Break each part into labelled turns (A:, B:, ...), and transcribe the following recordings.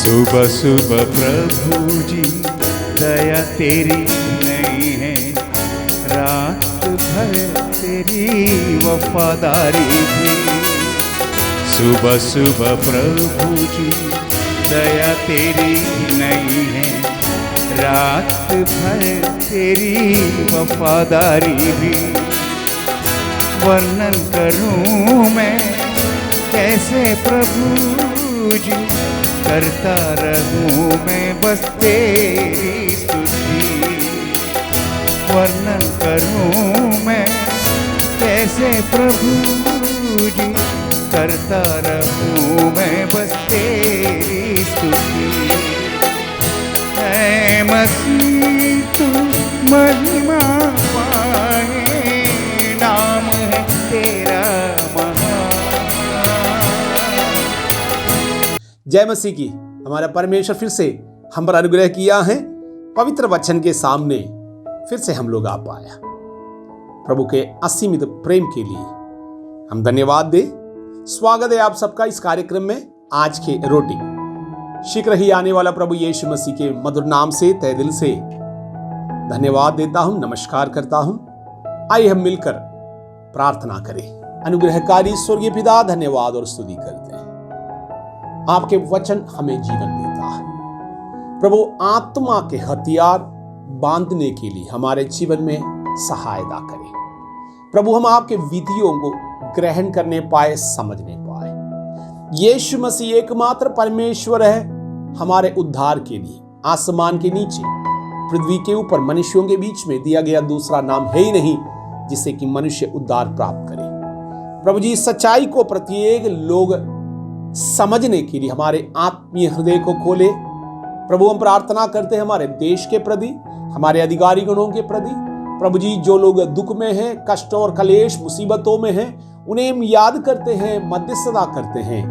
A: सुबह सुबह प्रभु जी दया तेरी नहीं है, रात भर तेरी वफादारी भी। सुबह सुबह प्रभु जी दया तेरी नहीं है, रात भर तेरी वफादारी भी। वर्णन करूं मैं कैसे प्रभु जी, करता रहूं मैं बस तेरी स्तुति। वर्णन करूं मैं कैसे प्रभु जी, करता रहूं मैं बस तेरी स्तुति। ऐ मसीह तू महिमा पाए, नाम है तेरा महान।
B: जय मसीह की। हमारा परमेश्वर फिर से हम पर अनुग्रह किया है, पवित्र वचन के सामने फिर से हम लोग आ पाया। प्रभु के असीमित प्रेम के लिए हम धन्यवाद दे। स्वागत है आप सबका इस कार्यक्रम में। आज के रोटी शीघ्र ही आने वाला प्रभु यीशु मसीह के मधुर नाम से तहे दिल से धन्यवाद देता हूं, नमस्कार करता हूं। आइए हम मिलकर प्रार्थना करें। अनुग्रहकारी स्वर्गीय पिता, धन्यवाद और स्तुति करते हैं। आपके वचन हमें जीवन देता है प्रभु। आत्मा के हथियार बांधने के लिए हमारे जीवन में सहायता करें प्रभु। हम आपके विधियों को ग्रहण करने पाए, समझने पाए। यीशु मसीह एकमात्र परमेश्वर है हमारे उद्धार के लिए। आसमान के नीचे, पृथ्वी के ऊपर, मनुष्यों के बीच में दिया गया दूसरा नाम है ही नहीं जिससे कि मनुष्य उद्धार प्राप्त करे। प्रभु जी, सच्चाई को प्रत्येक लोग समझने के लिए हमारे आत्मीय हृदय को खोले प्रभु। हम प्रार्थना करते हैं हमारे देश के प्रति, हमारे अधिकारी गणों के प्रति। प्रभु जी, जो लोग दुख में हैं, कष्ट और कलेश मुसीबतों में हैं, उन्हें हम याद करते हैं, मध्यस्थता करते हैं।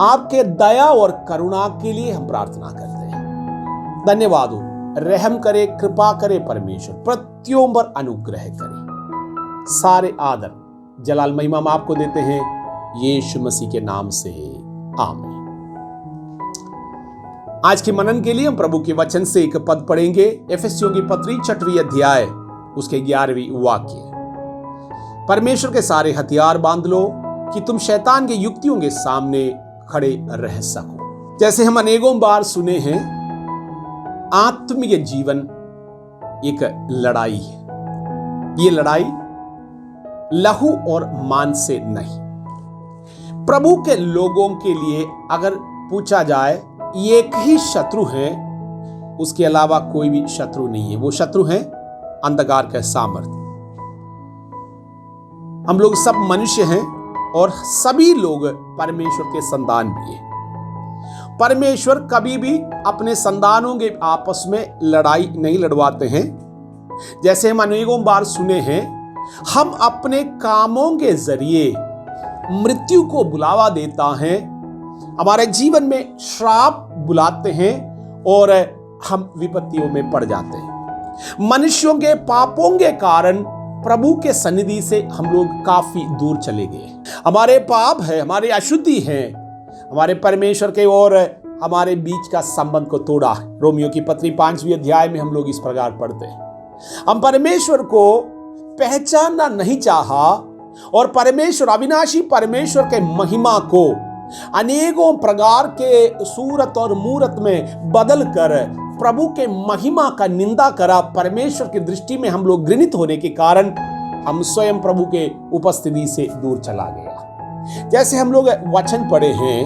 B: आपके दया और करुणा के लिए हम प्रार्थना करते हैं। धन्यवाद हो। रहम करे, कृपा करे परमेश्वर, प्रत्यों पर अनुग्रह करे। सारे आदर जलाल महिमा हम आपको देते हैं यीशु मसीह के नाम से, आमीन। आज के मनन के लिए हम प्रभु के वचन से एक पद पढ़ेंगे। एफेसियों की पत्री 6वां अध्याय उसके 11वें वाक्य। परमेश्वर के सारे हथियार बांध लो कि तुम शैतान के युक्तियों के सामने खड़े रह सको। जैसे हम अनेकों बार सुने हैं, आत्मीय जीवन एक लड़ाई है। ये लड़ाई लहू और मांस से नहीं। प्रभु के लोगों के लिए अगर पूछा जाए, एक ही शत्रु है, उसके अलावा कोई भी शत्रु नहीं है। वो शत्रु है अंधकार का सामर्थ्य। हम लोग सब मनुष्य हैं और सभी लोग परमेश्वर के संतान भी हैं। परमेश्वर कभी भी अपने संतानों के आपस में लड़ाई नहीं लड़वाते हैं। जैसे हम अनेकों बार सुने हैं, हम अपने कामों के जरिए मृत्यु को बुलावा देता है, हमारे जीवन में श्राप बुलाते हैं और हम विपत्तियों में पड़ जाते हैं। मनुष्यों के पापों के कारण प्रभु के सन्निधि से हम लोग काफी दूर चले गए। हमारे पाप है, हमारे अशुद्धि है, हमारे परमेश्वर के और हमारे बीच का संबंध को तोड़ा। रोमियो की पत्री 5वें अध्याय में हम लोग इस प्रकार पढ़ते हैं, हम परमेश्वर को पहचानना नहीं चाहा और परमेश्वर, अविनाशी परमेश्वर के महिमा को अनेकों प्रकार के सूरत और मूरत में बदल कर प्रभु के महिमा का निंदा करा। परमेश्वर की दृष्टि में हम लोग घृणित होने के कारण हम स्वयं प्रभु के उपस्थिति से दूर चला गया। जैसे हम लोग वचन पढ़े हैं,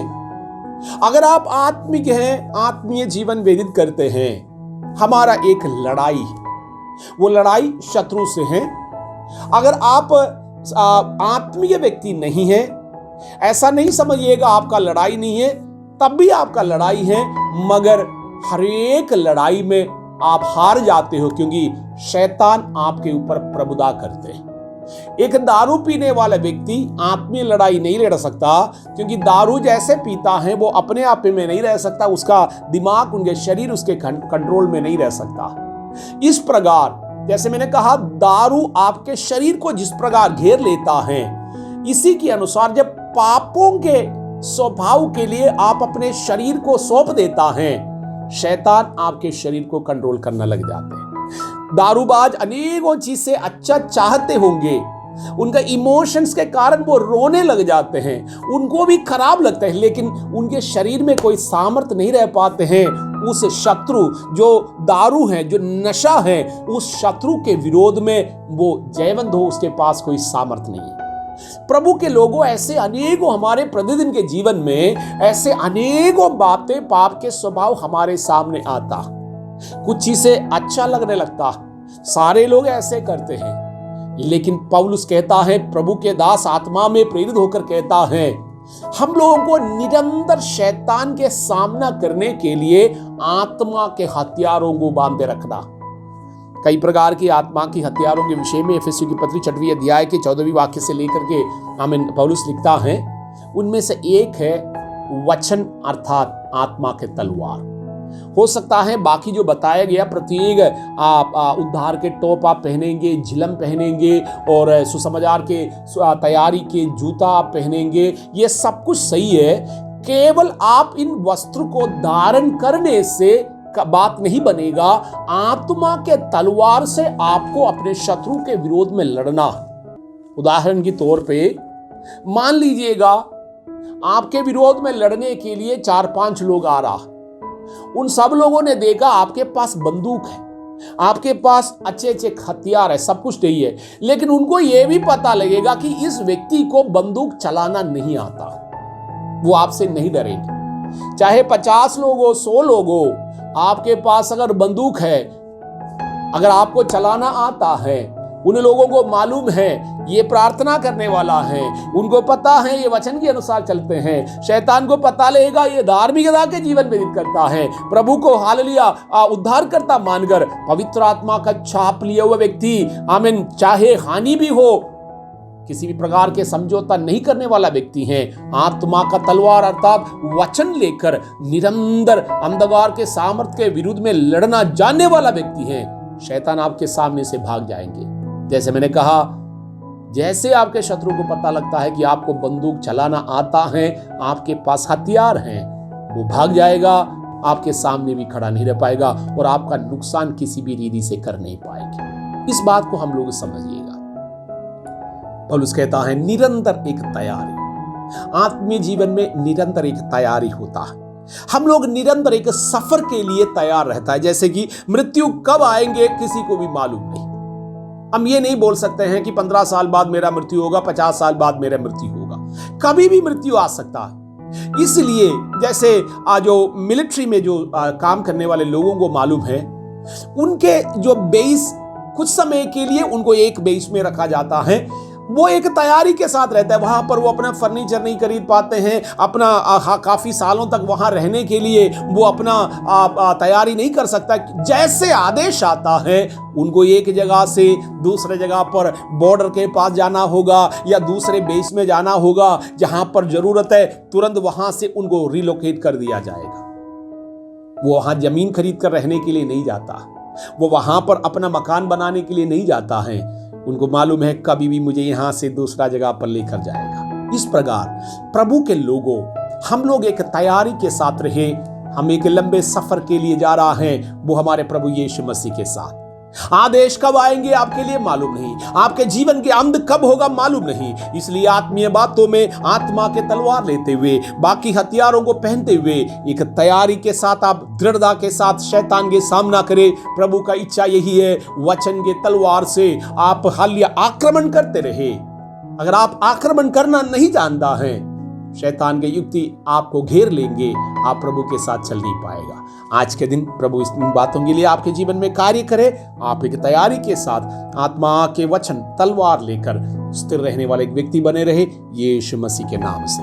B: अगर आप आत्मिक हैं, आत्मीय जीवन व्यतीत करते हैं, हमारा एक लड़ाई है। वो लड़ाई शत्रु से है। अगर आप आत्मीय व्यक्ति नहीं है, ऐसा नहीं समझिएगा आपका लड़ाई नहीं है, तब भी आपका लड़ाई है, मगर हर एक लड़ाई में आप हार जाते हो क्योंकि शैतान आपके ऊपर प्रभुता करते हैं। एक दारू पीने वाला व्यक्ति आत्मीय लड़ाई नहीं लड़ सकता क्योंकि दारू जैसे पीता है वो अपने आप में नहीं रह सकता, उसका दिमाग, उनके शरीर उसके कंट्रोल में नहीं रह सकता। इस प्रकार जैसे मैंने कहा, दारू आपके शरीर को जिस प्रकार घेर लेता है, इसी के अनुसार जब पापों के स्वभाव के लिए आप अपने शरीर को सौंप देता है, शैतान आपके शरीर को कंट्रोल करना लग जाते हैं। दारूबाज अनेकों चीज से अच्छा चाहते होंगे, उनका इमोशंस के कारण वो रोने लग जाते हैं, उनको भी खराब लगता है, लेकिन उनके शरीर में कोई सामर्थ्य नहीं रह पाते हैं। उस शत्रु जो दारू है, जो नशा है, उस शत्रु के विरोध में वो जयवंत हो, उसके पास कोई सामर्थ्य नहीं है। प्रभु के लोगों, ऐसे अनेकों हमारे प्रतिदिन के जीवन में ऐसे अनेकों बातें, पाप के स्वभाव हमारे सामने आता। कुछ चीजें अच्छा लगने लगता, सारे लोग ऐसे करते हैं, लेकिन पौलुस कहता है, प्रभु के दास आत्मा में प्रेरित होकर कहता है, हम लोगों को निरंतर शैतान के सामना करने के लिए आत्मा के हथियारों को बांधे रखना। कई प्रकार की आत्मा की हथियारों के विषय में एफेसियों की पत्री 6वें अध्याय के 14वें वाक्य से लेकर के आमीन पौलुस लिखता है। उनमें से एक है वचन, अर्थात आत्मा के तलवार। हो सकता है बाकी जो बताया गया प्रत्येक उद्धार के टोप आप पहनेंगे, झिलम पहनेंगे और सुसमाचार के तैयारी के जूता आप पहनेंगे, ये सब कुछ सही है। केवल आप इन वस्त्र को धारण करने से बात नहीं बनेगा, आत्मा के तलवार से आपको अपने शत्रु के विरोध में लड़ना। उदाहरण के तौर पे मान लीजिएगा आपके विरोध में लड़ने के लिए 4-5 लोग आ रहा, उन सब लोगों ने देखा आपके पास बंदूक है, आपके पास अच्छे अच्छे हथियार है, सब कुछ नहीं है, लेकिन उनको यह भी पता लगेगा कि इस व्यक्ति को बंदूक चलाना नहीं आता, वो आपसे नहीं डरेंगे। चाहे 50 लोग हो, 100 लोग हो, आपके पास अगर बंदूक है, अगर आपको चलाना आता है, उन लोगों को मालूम है ये प्रार्थना करने वाला है, उनको पता है ये वचन के अनुसार चलते हैं, शैतान को पता लगेगा ये धार्मिकता के जीवन व्यतीत करता है, प्रभु को हालेलुया उद्धार करता मानकर पवित्र आत्मा का छाप लिया हुआ व्यक्ति, आमीन, चाहे हानि भी हो, किसी भी प्रकार के समझौता नहीं करने वाला व्यक्ति है, आत्मा का तलवार अर्थात वचन लेकर निरंतर अंधकार के सामर्थ्य के विरुद्ध में लड़ना जानने वाला व्यक्ति है, शैतान आपके सामने से भाग जाएंगे। जैसे मैंने कहा, जैसे आपके शत्रु को पता लगता है कि आपको बंदूक चलाना आता है, आपके पास हथियार हैं, वो भाग जाएगा, आपके सामने भी खड़ा नहीं रह पाएगा और आपका नुकसान किसी भी रीति से कर नहीं पाएगी। इस बात को हम लोग समझिएगा। पौलुस कहता है निरंतर एक तैयारी, आत्मीय जीवन में निरंतर एक तैयारी होता है। हम लोग निरंतर एक सफर के लिए तैयार रहता है, जैसे कि मृत्यु कब आएंगे किसी को भी मालूम नहीं। हम ये नहीं बोल सकते हैं कि 15 साल बाद मेरा मृत्यु होगा, 50 साल बाद मेरा मृत्यु होगा, कभी भी मृत्यु आ सकता है। इसलिए जैसे जो मिलिट्री में जो काम करने वाले लोगों को मालूम है, उनके जो बेस कुछ समय के लिए उनको एक बेस में रखा जाता है, वो एक तैयारी के साथ रहता है। वहां पर वो अपना फर्नीचर नहीं खरीद पाते हैं, अपना काफी सालों तक वहां रहने के लिए वो अपना तैयारी नहीं कर सकता। जैसे आदेश आता है उनको एक जगह से दूसरे जगह पर बॉर्डर के पास जाना होगा या दूसरे बेस में जाना होगा, जहां पर जरूरत है तुरंत वहां से उनको रिलोकेट कर दिया जाएगा। वो वहां जमीन खरीद कर रहने के लिए नहीं जाता, वो वहां पर अपना मकान बनाने के लिए नहीं जाता है, उनको मालूम है कभी भी मुझे यहां से दूसरा जगह पर लेकर जाएगा। इस प्रकार प्रभु के लोगों, हम लोग एक तैयारी के साथ रहे, हम एक लंबे सफर के लिए जा रहा है, वो हमारे प्रभु यीशु मसीह के साथ। आदेश कब आएंगे आपके लिए मालूम नहीं, आपके जीवन के अंत कब होगा मालूम नहीं। इसलिए आत्मीय बातों में आत्मा के तलवार लेते हुए, बाकी हथियारों को पहनते हुए एक तैयारी के साथ आप दृढ़ता के साथ शैतान के सामना करें। प्रभु का इच्छा यही है, वचन के तलवार से आप हालिया आक्रमण करते रहे। अगर आप आक्रमण करना नहीं जानता है, शैतान के युक्ति आपको घेर लेंगे, आप प्रभु के साथ चल नहीं पाएगा। आज के दिन प्रभु इस बातों के लिए आपके जीवन में कार्य करे। आप एक तैयारी के साथ आत्मा के वचन तलवार लेकर स्थिर रहने वाले एक व्यक्ति बने रहे, यीशु मसीह के नाम से।